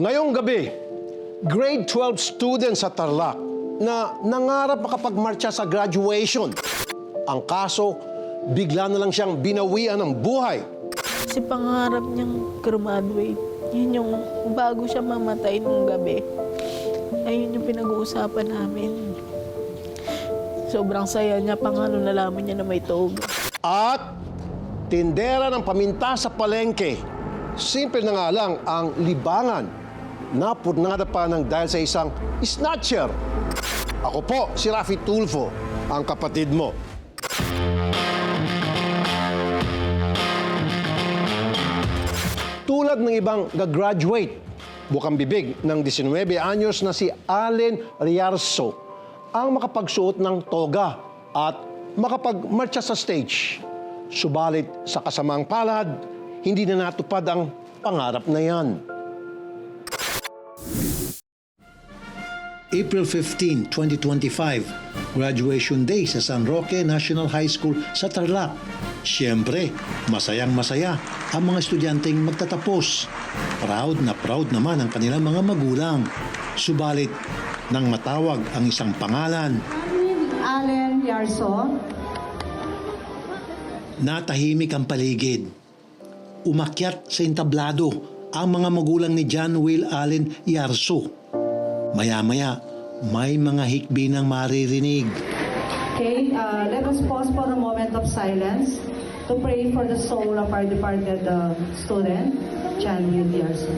Ngayong gabi, grade 12 students sa Tarlac na nangarap makapagmarcha sa graduation. Ang kaso, bigla na lang siyang binawian ng buhay. Kasi pangarap niyang graduate. Yun yung bago siya mamatay nung gabi. Ayun yung pinag-uusapan namin. Sobrang saya niya, pangano nalaman niya na may toga. At tindera ng paminta sa palengke. Simple na nga lang ang libangan. Napurnada pa ng dahil sa isang snatcher. Ako po, si Rafi Tulfo, ang kapatid mo. Tulad ng ibang gagraduate, bukang bibig ng 19 anyos na si Allen Riarzo ang makapagsuot ng toga at makapagmarcha sa stage. Subalit sa kasamang palad, hindi na natupad ang pangarap na yan. April 15, 2025, graduation day sa San Roque National High School sa Tarlac. Siyempre, masayang-masaya ang mga estudyanteng magtatapos. Proud naman ang kanilang mga magulang. Subalit, nang matawag ang isang pangalan, Allen Riarzo. natahimik ang paligid. Umakyat sa entablado ang mga magulang ni John Will Allen Riarzo. Maya-maya, may mga hikbi ng maririnig. Okay, let us pause for a moment of silence to pray for the soul of our departed student, John Will Riarzo.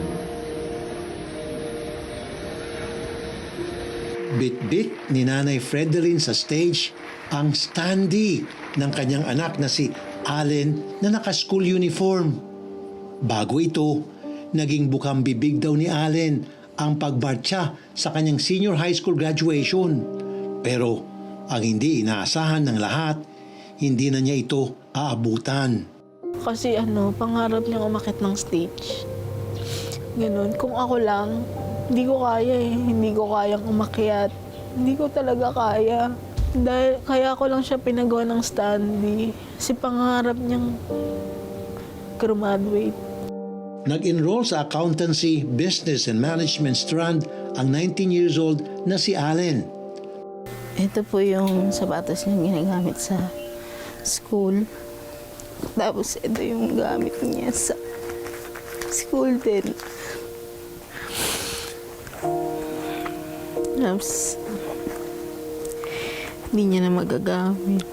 Bit-bit ni Nanay Fredeline sa stage ang standee ng kanyang anak na si Allen na naka-school uniform. Bago ito, naging bukang bibig daw ni Allen ang pagmarcha sa kanyang senior high school graduation. Pero ang hindi inaasahan ng lahat, hindi na niya ito aabutan. Kasi pangarap niyang umakit ng stage. Ganun. Kung ako lang, hindi ko kaya eh. Hindi ko kayang umakyat. Hindi ko talaga kaya. Dahil kaya ko lang siya pinagawa ng standee. Kasi pangarap niyang graduate. Nag-enroll sa Accountancy, Business and Management strand ang 19 years old na si Allen. Ito po yung sapatos niyang ginagamit sa school. Tapos ito yung gamit niya sa school din. Tapos hindi niya na magagamit.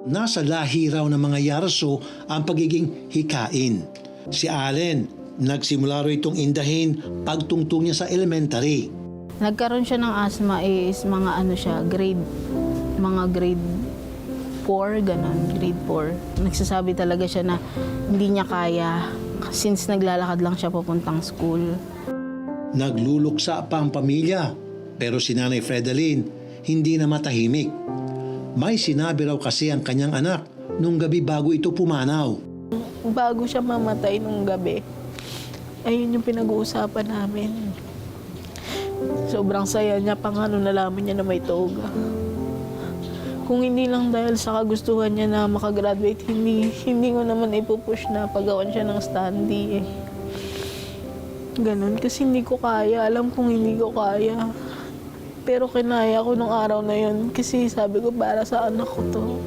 Nasa lahi raw ng mga Riarzo ang pagiging hikain. Si Allen, nagsimula raw itong indahin pagtungtong niya sa elementary. Nagkaroon siya ng asthma is grade 4, ganun, grade 4. Nagsasabi talaga siya na hindi niya kaya since naglalakad lang siya papuntang school. Nagluluksa pa ang pamilya, pero si Nanay Fredeline hindi na matahimik. May sinabi raw kasi ang kanyang anak nung gabi bago ito pumanaw. Bago siya mamatay nung gabi, ayun yung pinag-uusapan namin. Sobrang saya niya, pangano nalaman niya na may toga. Kung hindi lang dahil sa kagustuhan niya na makagraduate, hindi ko naman ipupush na pagawan siya ng standee eh. Ganun, kasi hindi ko kaya. Alam kong hindi ko kaya. Pero kinaya ko nung araw na yun kasi sabi ko para sa anak ko to.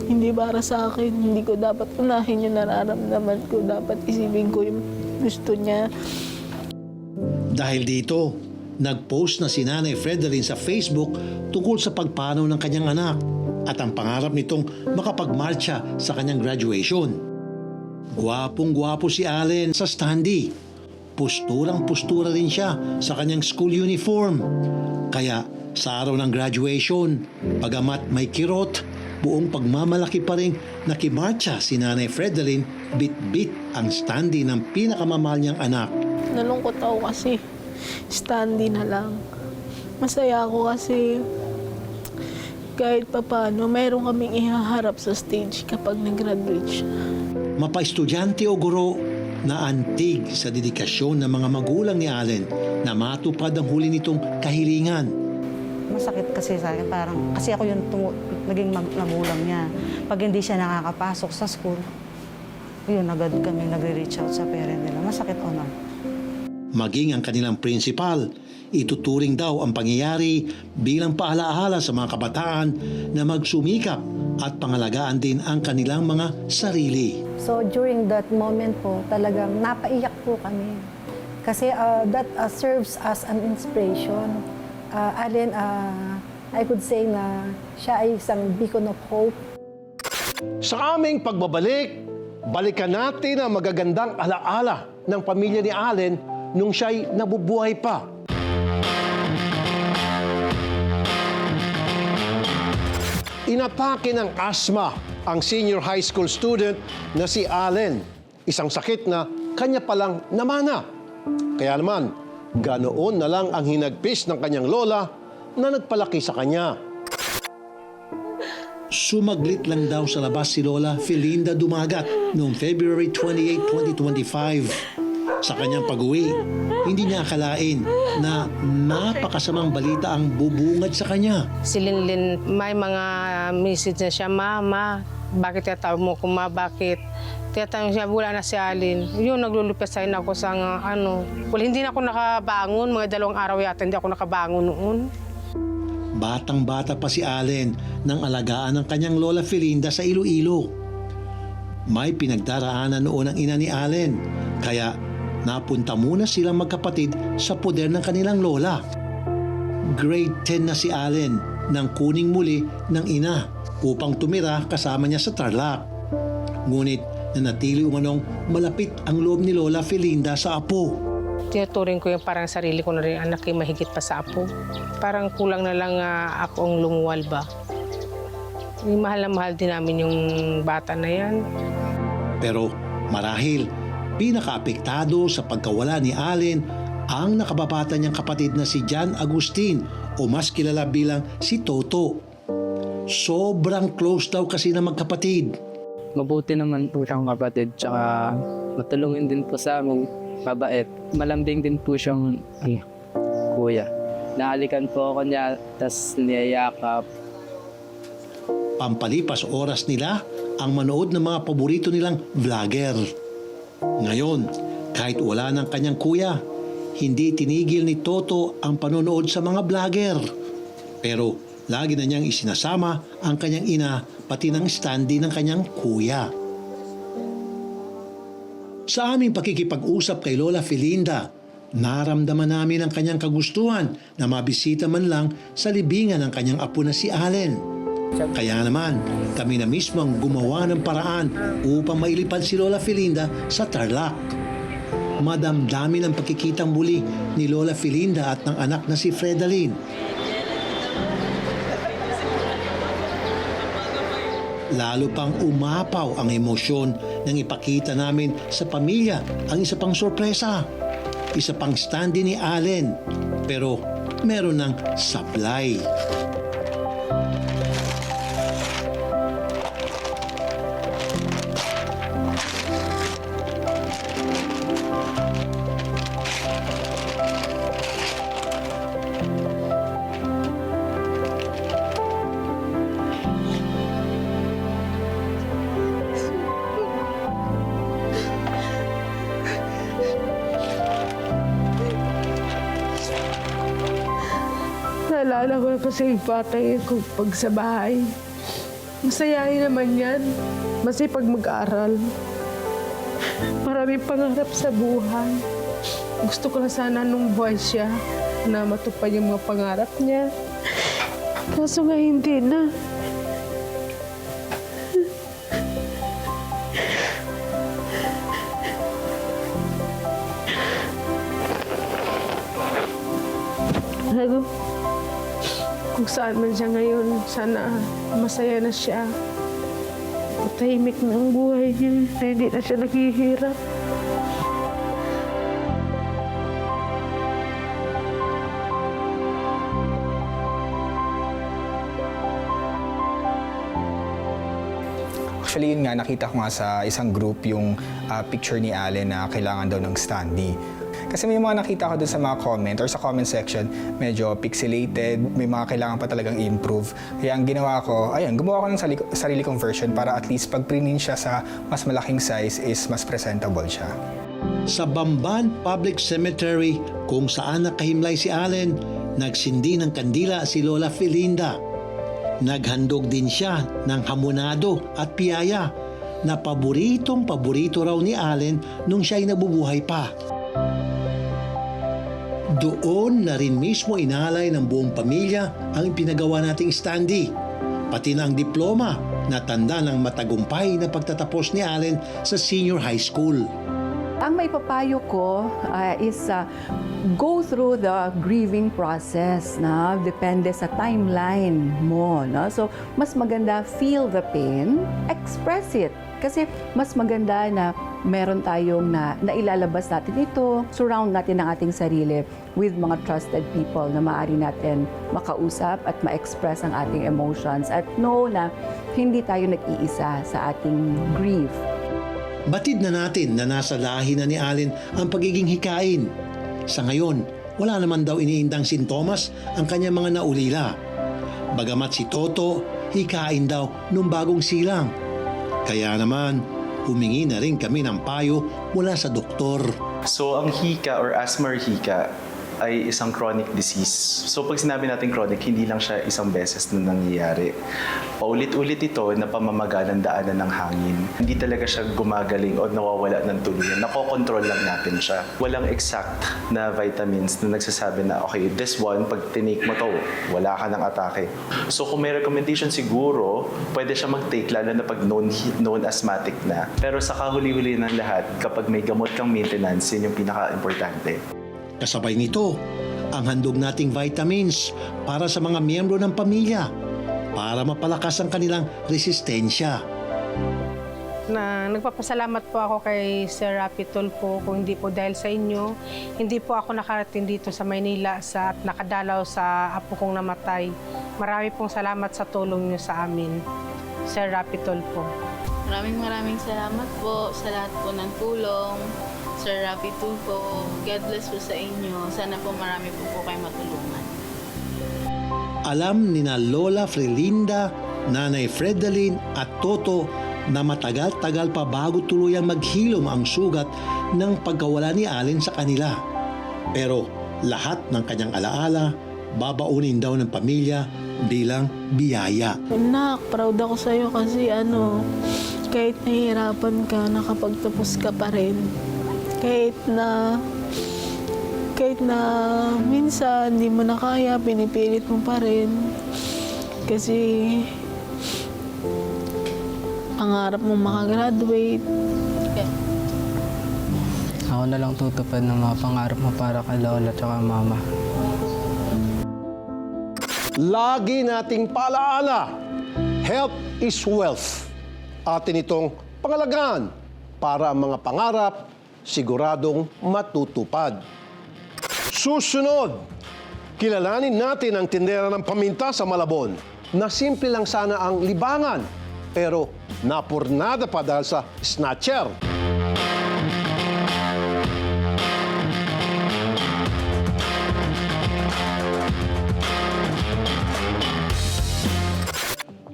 Hindi para sa akin. Hindi ko dapat unahin yung nararamdaman ko. Dapat isipin ko yung gusto niya. Dahil dito, nag-post na si Nanay Fredeline sa Facebook tungkol sa pagpanaw ng kanyang anak at ang pangarap nitong makapagmarcha sa kanyang graduation. Gwapong-gwapo si Allen sa standee. Posturang-postura rin siya sa kanyang school uniform. Kaya sa araw ng graduation, pagamat may kirot, buong pagmamalaki pa rin nakimarcha si Nanay Fredeline, bit-bit ang standee ng pinakamamahal niyang anak. Nalungkot ako kasi standee na lang. Masaya ako kasi kahit papano, mayroon kaming ihaharap sa stage kapag nag-graduate siya. Mapa-estudyante o guro na antig sa dedikasyon ng mga magulang ni Allen na matupad ang huli nitong kahilingan. masakit kasi sa akin. Parang, kasi ako yung naging magulang niya. Pag hindi siya nakakapasok sa school, yun, agad kami nagre-reach out sa parent nila. Masakit o no? Maging ang kanilang principal, ituturing daw ang pangyayari bilang paalaala sa mga kabataan na magsumikap at pangalagaan din ang kanilang mga sarili. So during that moment po, talagang napaiyak po kami. Kasi that serves as an inspiration. Allen, I could say na siya ay isang beacon of hope. Sa aming pagbabalik, balikan natin ang magagandang alaala ng pamilya ni Allen nung siya'y nabubuhay pa. Inatake ng asthma ang senior high school student na si Allen. Isang sakit na kanya palang namana. Kaya naman, ganoon na lang ang hinagpis ng kanyang lola na nagpalaki sa kanya. Sumaglit lang daw sa labas si Lola Felinda Dumagat noong February 28, 2025. Sa kanyang pag-uwi, hindi niya akalain na napakasamang balita ang bubungad sa kanya. Si Linlin, may mga message na siya, Mama, bakit tiyatawag mo ko, Ma, bakit? Tiyatawag siya, wala na si Alin. Yun, naglulupasayin ako sa well, hindi na ako nakabangon, mga 2 araw yata, hindi ako nakabangon noon. Batang-bata pa si Allen nang alagaan ng kanyang Lola Felinda sa Iloilo. May pinagdaraanan noon ang ina ni Allen, kaya napunta muna silang magkapatid sa poder ng kanilang lola. Grade 10 na si Allen nang kuning muli ng ina upang tumira kasama niya sa Tarlac. Ngunit nanatili umanong malapit ang loob ni Lola Felinda sa apo. Tinuturing ko yung parang sarili ko na rin anak yung mahigit pa sa apo. Parang kulang na lang ako ang lumuwal ba. Yung mahal na mahal din namin yung bata na yan. Pero marahil, pinakaapektado sa pagkawala ni Allen ang nakababata niyang kapatid na si John Agustin o mas kilala bilang si Toto. Sobrang close daw kasi na magkapatid. Mabuti naman po siyang kapatid, tsaka matulungin din po sa amin, mabait. Malambing din po siyang kuya. Nahalikan po ako niya, tas niyayakap. Pampalipas oras nila ang manood ng mga paborito nilang vlogger. Ngayon, kahit wala ng kanyang kuya, hindi tinigil ni Toto ang panonood sa mga vlogger. Pero lagi na niyang isinasama ang kanyang ina pati ng standee ng kanyang kuya. Sa aming pakikipag-usap kay Lola Felinda, naramdaman namin ang kanyang kagustuhan na mabisita man lang sa libingan ng kanyang apo na si Allen. Kaya naman, kami na mismo ang gumawa ng paraan upang mailipad si Lola Felinda sa Tarlac. Madamdamin ang pagkikitang muli ni Lola Felinda at ng anak na si Fredalyn. Lalo pang umapaw ang emosyon nang ipakita namin sa pamilya ang isa pang sorpresa. Isa pang standee ni Allen, pero meron ng supply. Naalala ko na kasi yung patay ko pag sa bahay. Masayahin naman yan. Masipag mag-aral. Maraming pangarap sa buhay. Gusto ko na sana nung buhay siya na matupad yung mga pangarap niya. Kaso nga hindi na. Ano? Kung saan man siya ngayon, sana masaya na siya. Matahimik na ang buhay niya, na hindi na siya naghihirap. Actually, yun nga, nakita ko nga sa isang group yung picture ni Allen na kailangan daw ng standee. Kasi may mga nakita ko dun sa mga comment or sa comment section, medyo pixelated, may mga kailangan pa talagang improve. Kaya ang ginawa ko, ayun, gumawa ko ng sarili kong version para at least pag prinin siya sa mas malaking size is mas presentable siya. Sa Bamban Public Cemetery kung saan nakahimlay si Allen, nagsindi ng kandila si Lola Felinda. Naghandog din siya ng hamonado at piyaya na paboritong-paborito raw ni Allen nung siya'y nabubuhay pa. Doon na rin mismo inalay ng buong pamilya ang pinagawa nating standee, pati na ang diploma na tanda ng matagumpay na pagtatapos ni Allen sa senior high school. Ang may papayo ko is go through the grieving process na depende sa timeline mo. No? So, mas maganda feel the pain, express it. Kasi mas maganda na meron tayong na ilalabas natin ito, surround natin ang ating sarili with mga trusted people na maaari natin makausap at ma-express ang ating emotions at know na hindi tayo nag-iisa sa ating grief. Batid na natin na nasa lahi na ni Allen ang pagiging hikain. Sa ngayon, wala naman daw iniindang sintomas ang kanyang mga naulila. Bagamat si Toto, hikain daw nung bagong silang. Kaya naman, humingi na rin kami ng payo mula sa doktor. So ang hika or asthma or hika ay isang chronic disease. So pag sinabi natin chronic, hindi lang siya isang beses na nangyayari. Paulit-ulit ito na pamamaga ng daanan ng hangin. Hindi talaga siya gumagaling o nawawala ng tuluyan. Nakokontrol lang natin siya. Walang exact na vitamins na nagsasabi na, okay, this one, pag tinake mo to, wala ka ng atake. So kung may recommendation siguro, pwede siya mag-take lalo na pag known asthmatic na. Pero sa kahuli-huli ng lahat, kapag may gamot kang maintenance, yun yung pinaka-importante. Kasabay nito, ang handog nating vitamins para sa mga miyembro ng pamilya para mapalakas ang kanilang resistensya. Nagpapasalamat po ako kay Sir Rapi Tulfo. Kung hindi po dahil sa inyo, hindi po ako nakarating dito sa Maynila at nakadalaw sa apo kong namatay. Marami pong salamat sa tulong niyo sa amin, Sir Rapi Tulfo. Maraming salamat po sa lahat po ng tulong. Sir Rapi Tulfo, God bless po sa inyo. Sana po marami po kayo matulungan. Alam ni na Lola Frelinda, Nanay Fredeline at Toto na matagal-tagal pa bago tuluyang maghilom ang sugat ng pagkawala ni Allen sa kanila. Pero lahat ng kanyang alaala, babaunin daw ng pamilya bilang biyaya. Anak, proud ako sa'yo kasi kahit nahihirapan ka, nakapagtapos ka pa rin. Kahit na minsan hindi mo na kaya, pinipilit mo pa rin. Kasi pangarap mo makagraduate. Ako na lang tutupad ng mga pangarap mo para kay Lola at Mama. Lagi nating paalaala, health is wealth. Atin itong pangalagaan para ang mga pangarap siguradong matutupad. Susunod, kilalanin natin ang tindera ng paminta sa Malabon na simple lang sana ang libangan pero napurnada pa dahil sa snatcher.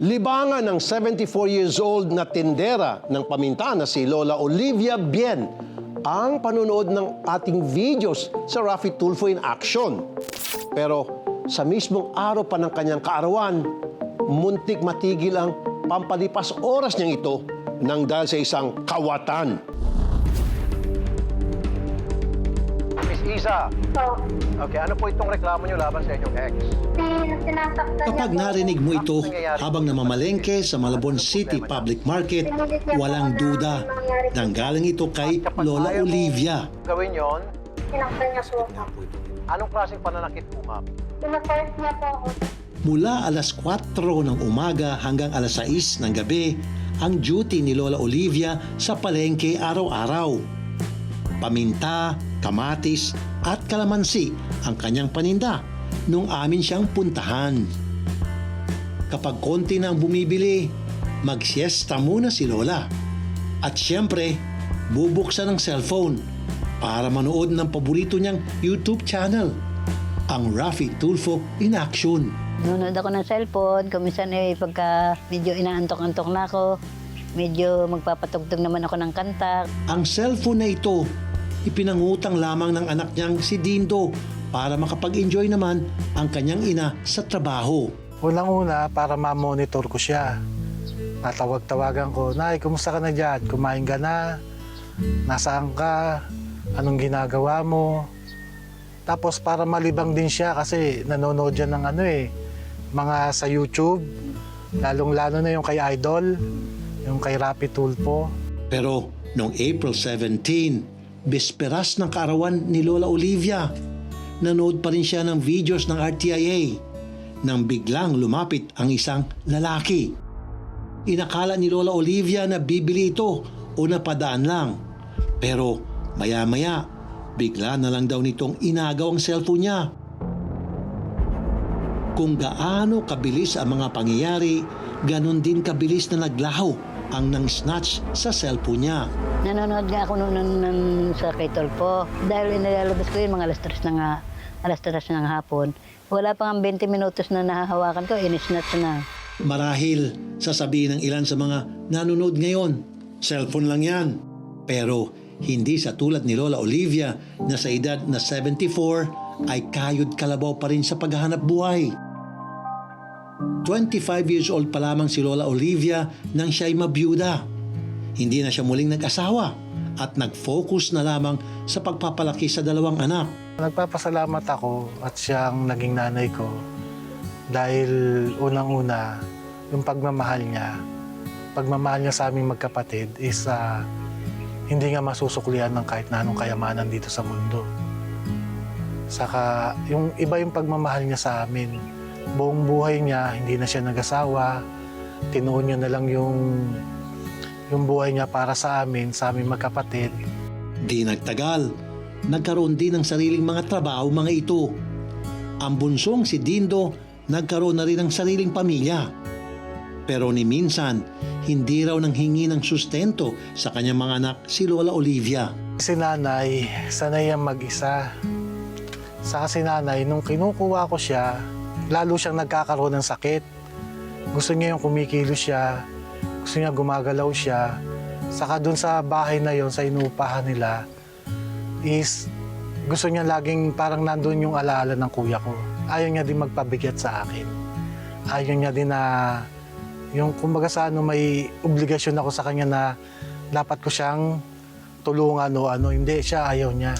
Libangan ng 74 years old na tindera ng paminta na si Lola Olivia Bien ang panunood ng ating videos sa Rafi Tulfo in Action. Pero sa mismong araw pa ng kanyang kaarawan, muntik matigil ang pampalipas oras niyang ito nang dahil sa isang kawatan. Miss Isa, okay, ano po itong reklamo niyo laban sa inyong ex? Kapag narinig mo ito habang namamalengke sa Malabon City Public Market, walang duda nanggaling ito kay Lola Olivia. Gawin yon? Sinaktan niya po ako. Anong klaseng pananakit po, ma'am? Pinapayos niya po ako. Mula alas 4 ng umaga hanggang alas 6 ng gabi, ang duty ni Lola Olivia sa palengke araw-araw. Paminta, kamatis at kalamansi ang kanyang paninda nung amin siyang puntahan. Kapag konti na ang bumibili, magsiesta muna si Lola. At siyempre, bubuksan ng cellphone para manood ng paborito niyang YouTube channel, ang Rafi Tulfo in Action. Nanonood ako ng cellphone, kuminsan pagka medyo inaantok-antok na ako, medyo magpapatugtog naman ako ng kanta. Ang cellphone na ito, ipinangutang lamang ng anak niyang si Dindo para makapag-enjoy naman ang kanyang ina sa trabaho. Unang-una, para ma-monitor ko siya. Tatawag-tawagan ko, Nay, kumusta ka na dyan? Kumain ka na? Nasaan ka? Anong ginagawa mo? Tapos para malibang din siya kasi nanonood yan ng mga sa YouTube. Lalong-lalo na yung kay Idol, yung kay Rafi Tulfo. Pero noong April 17, bisperas ng kaarawan ni Lola Olivia, nanood pa rin siya ng videos ng RTIA nang biglang lumapit ang isang lalaki. Inakala ni Lola Olivia na bibili ito o napadaan lang. Pero maya-maya, bigla na lang daw nitong inagaw ang cellphone niya. Kung gaano kabilis ang mga pangyayari, ganon din kabilis na naglaho ang nang-snatch sa cellphone niya. Nanonood nga ako noon sa kay Tulfo. Dahil inilalabas ko yun, mga alas 3 ng hapon. Wala pang 20 minutos na nahahawakan ko, inisnatch na. Marahil sasabihin ng ilan sa mga nanonood ngayon, cellphone lang yan. Pero hindi sa tulad ni Lola Olivia na sa edad na 74 ay kayod kalabaw pa rin sa paghahanap buhay. 25 years old pa lamang si Lola Olivia nang siya'y mabiyuda. Hindi na siya muling nag-asawa at nag-focus na lamang sa pagpapalaki sa 2 anak. Nagpapasalamat ako at siyang naging nanay ko dahil unang-una, yung pagmamahal niya sa aming magkapatid is hindi nga masusuklian ng kahit na anong kayamanan dito sa mundo. Saka yung iba yung pagmamahal niya sa amin. Buong buhay niya, hindi na siya nag-asawa. Tinuon niya na lang yung buhay niya para sa aming magkapatid. Di nagtagal, nagkaroon din ng sariling mga trabaho mga ito. Ang bunsong si Dindo nagkaroon na rin ng sariling pamilya. Pero ni minsan, hindi raw nang hingi ng sustento sa kanyang mga anak si Lola Olivia. Si nanay, sanay ang mag-isa. Sa si nanay, nung kinukuha ko siya, lalo siyang nagkakaroon ng sakit. Gusto niya yung kumikilos siya, gusto niya gumagalaw siya. Saka dun sa bahay na yon, sa inuupahan nila, is gusto niya laging parang nandun yung alaala ng kuya ko. Ayaw niya din magpabigat sa akin. Ayaw niya din na yung kumbaga sa may obligasyon ako sa kanya na dapat ko siyang tulungan o hindi siya, ayaw niya.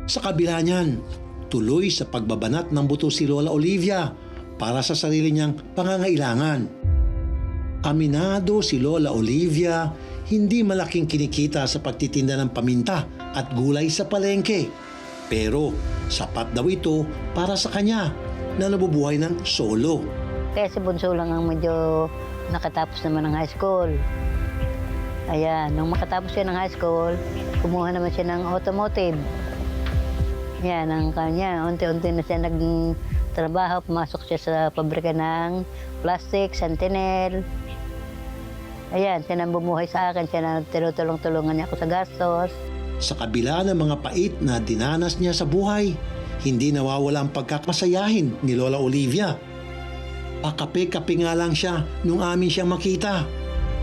Sa kabila niyan, tuloy sa pagbabanat ng buto si Lola Olivia para sa sarili niyang pangangailangan. Aminado si Lola Olivia, hindi malaking kinikita sa pagtitinda ng paminta at gulay sa palengke. Pero sapat daw ito para sa kanya na nabubuhay ng solo. Kaya si Bunso lang ang medyo nakatapos naman ng high school. Ayan, nung makatapos siya ng high school, kumuha naman siya ng automotive. Yan, ang kanya, unti-unti na siya nagtrabaho, pumasok siya sa pabrika ng plastic, Sentinel. Ayan, siya nang bumuhay sa akin, siya na tinutulong-tulungan niya ako sa gastos. Sa kabila ng mga pait na dinanas niya sa buhay, hindi nawawala ang pagkakasayahin ni Lola Olivia. Pakape-kape nga lang siya nung amin siyang makita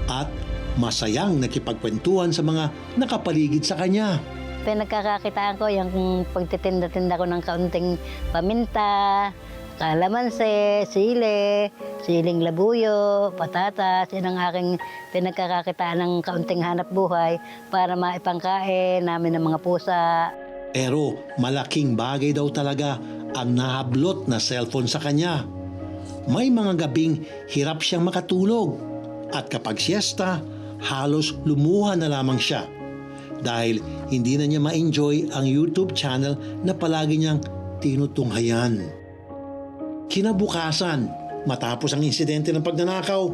at masayang nakipagkwentuhan sa mga nakapaligid sa kanya. Pinagkakakitaan ko yung pagtitinda-tinda ko ng kaunting paminta, kalamansi, siling labuyo, patatas. Yan ang aking pinagkakakitaan ng kaunting hanap buhay para maipangkain namin ng mga pusa. Pero malaking bagay daw talaga ang nahablot na cellphone sa kanya. May mga gabing hirap siyang makatulog at kapag siesta, halos lumuha na lamang siya dahil hindi na niya ma-enjoy ang YouTube channel na palagi niyang tinutunghayan. Kinabukasan, matapos ang insidente ng pagnanakaw,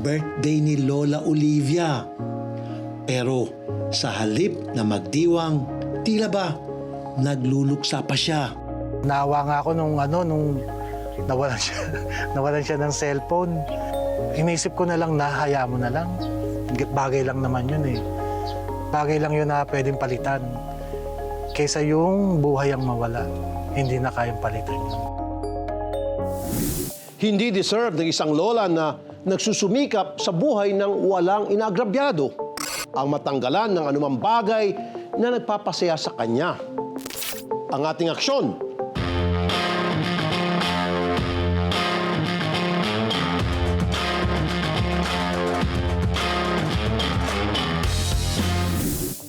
birthday ni Lola Olivia. Pero sa halip na magdiwang, tila ba nagluluksa pa siya. Naawa nga ako nung nawalan siya ng cellphone. Inisip ko na lang na hayaan mo na lang. Bagay lang naman yun eh. Bagay lang yun na pwedeng palitan. Kaysa yung buhay ang mawala, hindi na kayang palitan yun. Hindi deserve ng isang lola na nagsusumikap sa buhay ng walang inaagrabyado ang matanggalan ng anumang bagay na nagpapasaya sa kanya. Ang ating aksyon,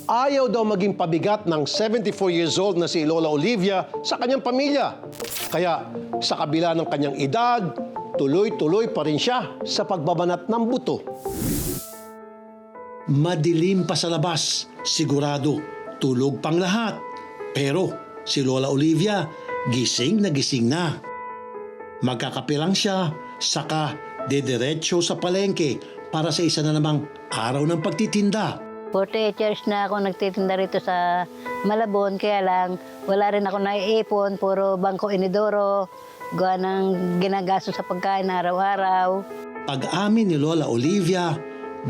ayaw daw maging pabigat ng 74 years old na si Lola Olivia sa kanyang pamilya. Kaya sa kabila ng kanyang edad, tuloy-tuloy pa rin siya sa pagbabanat ng buto. Madilim pa sa labas, sigurado, tulog pang lahat. Pero si Lola Olivia, gising na. Magkakape lang siya, saka dediretso sa palengke para sa isa na namang araw ng pagtitinda. 48 years na ako nagtitinda rito sa Malabon, kaya lang wala rin ako naiipon, puro Bangko Inidoro, gawa ng ginagasto sa pagkain araw-araw. Pag-amin ni Lola Olivia,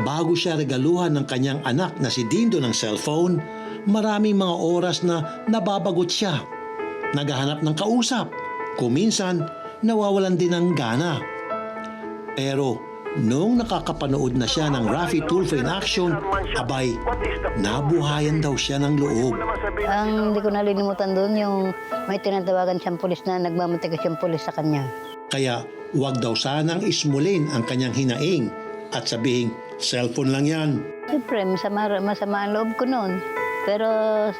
bago siya regaluhan ng kanyang anak na si Dindo ng cellphone, maraming mga oras na nababagot siya. Naghahanap ng kausap, kuminsan nawawalan din ng gana. Pero nung nakakapanood na siya ng Raffy Tulfo in action, abay, nabuhayan daw siya ng loob. Ang hindi ko nalilimutan doon, yung may tinatawagan siyang pulis na nagmamatigas yung pulis sa kanya. Kaya wag daw sanang ismulin ang kanyang hinaing at sabihin, cellphone lang yan. Siyempre, masama ang loob ko noon. Pero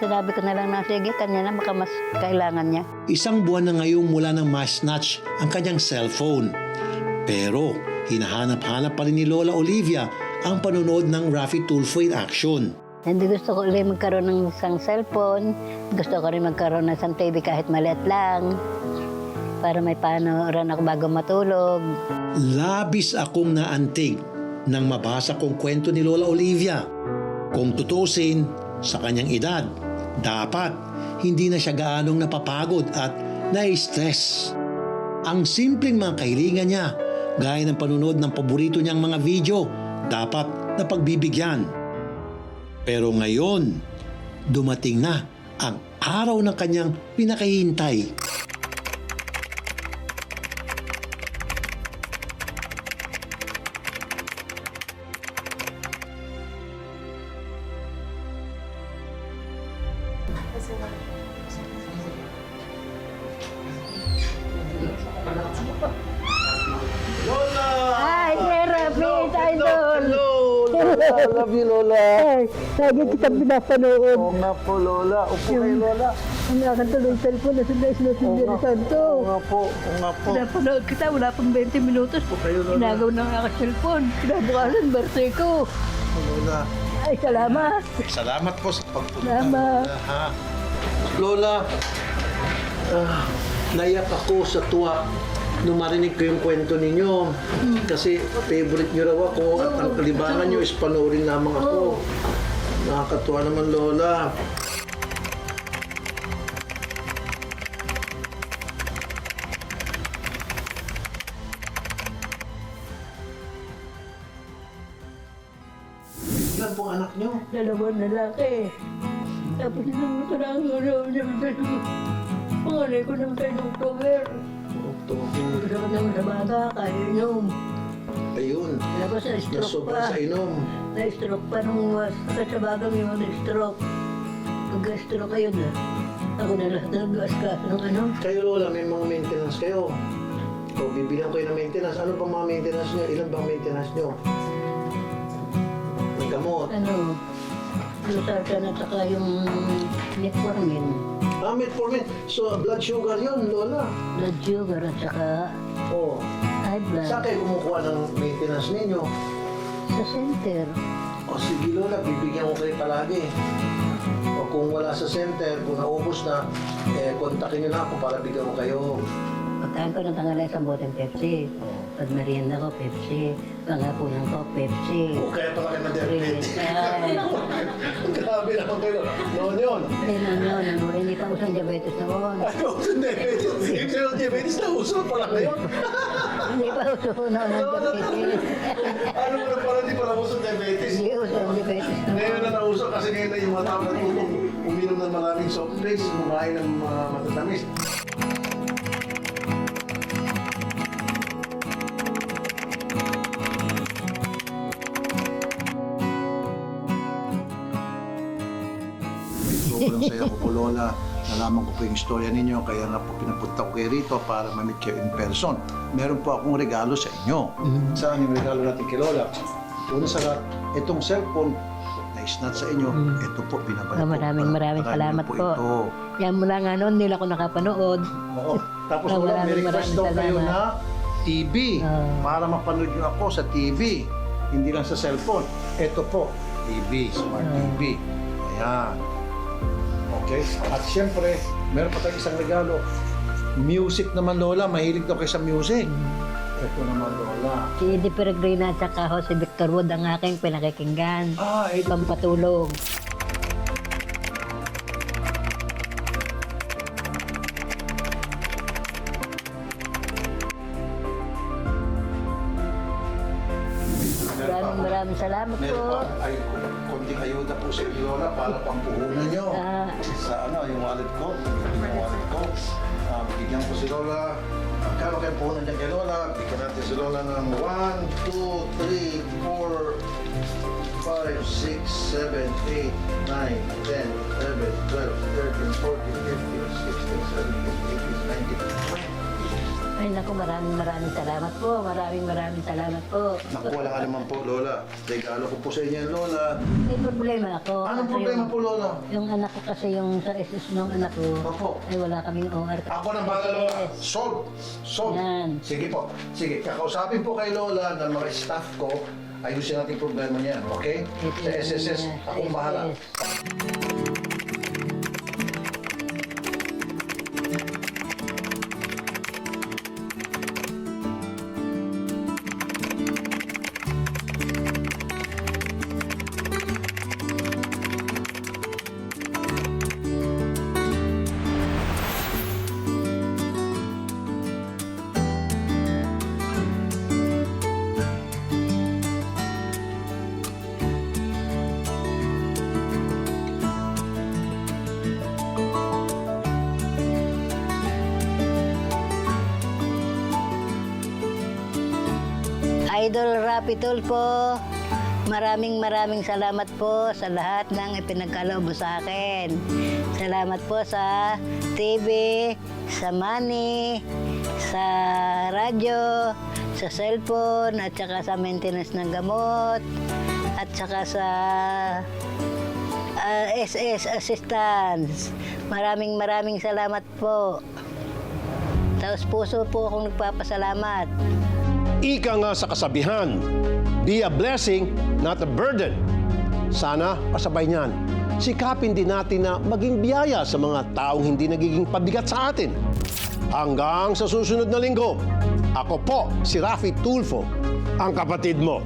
sinabi ko na lang na, sige, kanya na, baka mas kailangan niya. Isang buwan na ngayong mula nang ma-snatch ang kanyang cellphone. Pero hinahanap-hanap pa rin ni Lola Olivia ang panonood ng Raffy Tulfo in action. Hindi gusto ko rin magkaroon ng isang cellphone. Gusto ko rin magkaroon ng isang TV kahit maliit lang. Para may panooran ako bago matulog. Labis akong naantig nang mabasa kong kwento ni Lola Olivia. Kung tutusin, sa kanyang edad, dapat hindi na siya gaanong napapagod at nai-stress. Ang simpleng mga kahilingan niya, gaya ng panunod ng paborito niyang mga video, dapat napagbibigyan. Pero ngayon, dumating na ang araw ng kanyang pinakahihintay. Ay, therapist, idol! I love you, Lola. Lagi kitang pinapanood. Oo nga po, Lola. Upo kayo, Lola. Ang nakatuloy cellphone na sila Espiritu Santo. Oo nga po. Pinapanood kita, wala pang 20 minutos. Inagaw na nga ang cellphone. Kinabukasan, birthday ko. Lola. Ay, salamat. Salamat po sa pagpunta. Salamat. Lola, naiyak ako sa tuwa nung marinig ko yung kwento ninyo. Kasi favorite nyo raw ako at ang kalibangan nyo is panoorin lamang ako. Nakakatuwa naman, Lola. Ilan pong anak nyo? Dalawang lalaki. Tapos nung nakarang araw niya, pangalay ko ng 10 October. Dapat naman na bata, kaya inom. Ayun. Tapos na-stroke Nasobra pa. sa inom. Na-stroke pa nung kasabagang yung na-stroke. Pag-stroke kayo na. Ako na lahat nag-askas ng ano. Kayo, Lola, may mga maintenance kayo. O, bibigyan kayo ng maintenance. Ano bang mga maintenance nyo? Ilan bang maintenance nyo? May gamot. Ano, Losartan at saka yung metformin. Metformin. So, blood sugar yun, Lola. Blood sugar at saka Oo. high blood. Saan kayo kumukuha ng maintenance ninyo? Sa center. O, sige, Lola, bibigyan ko kayo palagi. O kung wala sa center, kung naubos na, kontakin nyo na ako para bigyan ko kayo. Pagkaan ko ng tangalay sa boteng Pepsi. Pag merienda ko, Pepsi. Pangako ng ko, Pepsi. Kaya pala kayo na-diabetes. Ay, Grabe naman kayo. Noon yun. hindi pa usang diabetes noon. Ay, uso diabetes. Yung diabetes na uso pala ngayon. Hindi pa uso noon ang diabetes. Ano mo na pala, di pala uso diabetes. Hindi uso ang diabetes noon. Ngayon na nauso kasi ngayon na yung mga tao natutong uminom ng maraming soft drinks, kumain ng mga matatamis. Sobrang saya ko po, Lola. Nalaman ko po yung istorya ninyo, kaya nga po pinapunta ko kayo rito para ma-meet kayo in person. Meron po akong regalo sa inyo. Saan yung regalo natin kay Lola? Una sa lahat, itong cellphone, na-snatch sa inyo. Ito po, binabalik ko. Maraming salamat po. Ito. Yan mula nga noon, nila ko nakapanood. Oo. Tapos Lola, may request daw kayo na TV para mapanood nyo ako sa TV. Hindi lang sa cellphone. Ito po, TV, smart TV. Ayan. Okay? At siyempre, meron pa tayong isang regalo. Music naman, Lola. Mahilig daw kayo sa music. Ito naman, Lola. Si Eddie Peregrina at saka si Victor Wood ang aking pinakikinggan. Eddie. Pampatulog. Maraming salamat po. Meron pa ay konting ayuda po sa inyo, Lola, para pampuhunan nyo. Sa yung wallet ko. Bigyan ko si Lola. Magkano kayo puhunan niya kay Lola? Bigyan natin si Lola ng 1, 2, 3, 4, 5, 6, 7, 8, 9, 10, 11, 12, 13, 14, 15, 16, 17, 18, 19, 20. Ay naku, maraming salamat po. Maraming salamat po. Naku, wala ka naman po, Lola. Regalo ko po sa inyo, Lola. May problema ako. Anong Kasi problema po, Lola? Yung anak ko kasi, yung sa SS ng anak ko, Opo. ay wala kaming OR. Ako nang bahala, Lola. Solve. Yan. Sige po. Sige, kakausapin po kay Lola ng mga staff ko. Ayusin natin yung problema niya, okay? Sa SSS, akong bahala. Idol Rapitol po, maraming salamat po sa lahat ng ipinagkaloob mo sa akin. Salamat po sa TV, sa money, sa radyo, sa cellphone, at saka sa maintenance ng gamot, at saka sa SS assistance. Maraming salamat po. Taos puso po akong nagpapasalamat. Ika nga sa kasabihan, be a blessing, not a burden. Sana kasabay niyan, sikapin din natin na maging biyaya sa mga taong hindi nagiging pabigat sa atin. Hanggang sa susunod na linggo, ako po si Rafi Tulfo, ang kapatid mo.